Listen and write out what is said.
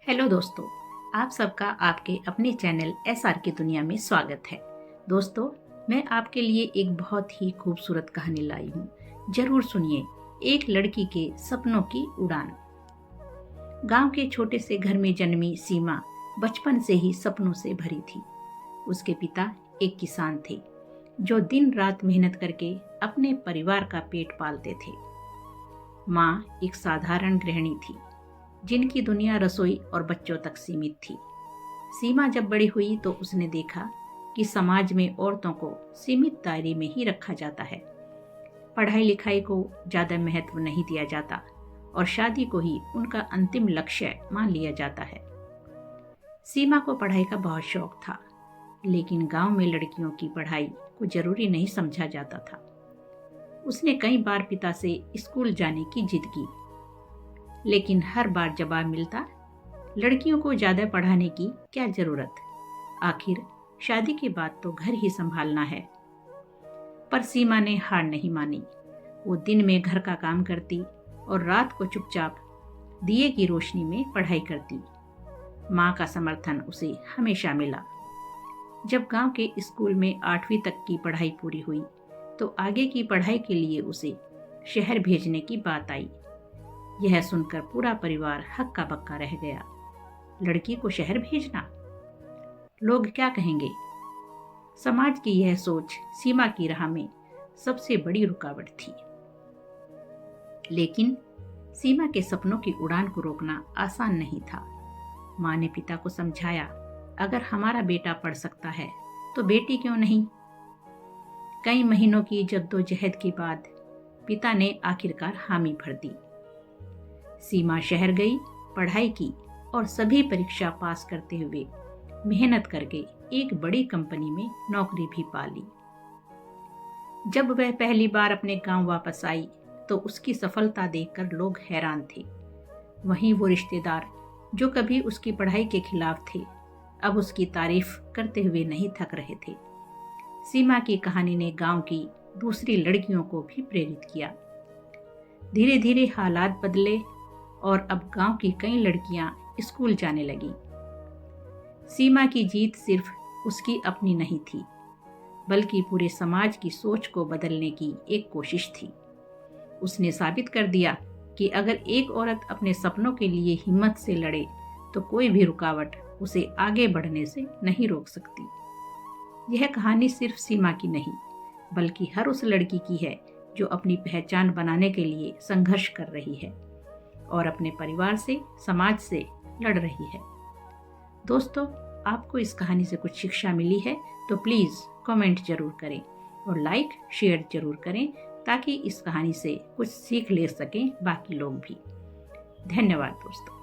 Hello दोस्तों, आप सबका आपके अपने चैनल SR की दुनिया में स्वागत है। दोस्तों, मैं आपके लिए एक बहुत ही खूबसूरत कहानी लाई हूँ। जरूर सुनिए, एक लड़की के सपनों की उड़ान। गांव के छोटे से घर में जन्मी सीमा बचपन से ही सपनों से भरी थी। उसके पिता एक किसान थे जो दिन रात मेहनत करके अपने परिवार का पेट पालते थे। माँ एक साधारण गृहिणी थी जिनकी दुनिया रसोई और बच्चों तक सीमित थी। सीमा जब बड़ी हुई तो उसने देखा कि समाज में औरतों को सीमित दायरे में ही रखा जाता है। पढ़ाई लिखाई को ज़्यादा महत्व नहीं दिया जाता और शादी को ही उनका अंतिम लक्ष्य मान लिया जाता है। सीमा को पढ़ाई का बहुत शौक था, लेकिन गांव में लड़कियों की पढ़ाई को जरूरी नहीं समझा जाता था। उसने कई बार पिता से स्कूल जाने की जिद की, लेकिन हर बार जवाब मिलता, लड़कियों को ज्यादा पढ़ाने की क्या जरूरत, आखिर शादी के बाद तो घर ही संभालना है। पर सीमा ने हार नहीं मानी। वो दिन में घर का काम करती और रात को चुपचाप दिए की रोशनी में पढ़ाई करती। माँ का समर्थन उसे हमेशा मिला। जब गांव के स्कूल में 8वीं तक की पढ़ाई पूरी हुई तो आगे की पढ़ाई के लिए उसे शहर भेजने की बात आई। यह सुनकर पूरा परिवार हक्का बक्का रह गया। लड़की को शहर भेजना, लोग क्या कहेंगे? समाज की यह सोच सीमा की राह में सबसे बड़ी रुकावट थी। लेकिन सीमा के सपनों की उड़ान को रोकना आसान नहीं था। माँ ने पिता को समझाया, अगर हमारा बेटा पढ़ सकता है तो बेटी क्यों नहीं? कई महीनों की जद्दोजहद के बाद पिता ने आखिरकार हामी भर दी। सीमा शहर गई, पढ़ाई की और सभी परीक्षा पास करते हुए मेहनत करके एक बड़ी कंपनी में नौकरी भी पा ली। जब वह पहली बार अपने गांव वापस आई तो उसकी सफलता देखकर लोग हैरान थे। वहीं वो रिश्तेदार जो कभी उसकी पढ़ाई के खिलाफ थे, अब उसकी तारीफ करते हुए नहीं थक रहे थे। सीमा की कहानी ने गांव की दूसरी लड़कियों को भी प्रेरित किया। धीरे धीरे हालात बदले और अब गांव की कई लड़कियां स्कूल जाने लगी। सीमा की जीत सिर्फ उसकी अपनी नहीं थी, बल्कि पूरे समाज की सोच को बदलने की एक कोशिश थी। उसने साबित कर दिया कि अगर एक औरत अपने सपनों के लिए हिम्मत से लड़े तो कोई भी रुकावट उसे आगे बढ़ने से नहीं रोक सकती। यह कहानी सिर्फ सीमा की नहीं, बल्कि हर उस लड़की की है जो अपनी पहचान बनाने के लिए संघर्ष कर रही है और अपने परिवार से, समाज से लड़ रही है। दोस्तों, आपको इस कहानी से कुछ शिक्षा मिली है तो प्लीज़ कमेंट जरूर करें और लाइक शेयर जरूर करें ताकि इस कहानी से कुछ सीख ले सकें बाकी लोग भी। धन्यवाद दोस्तों।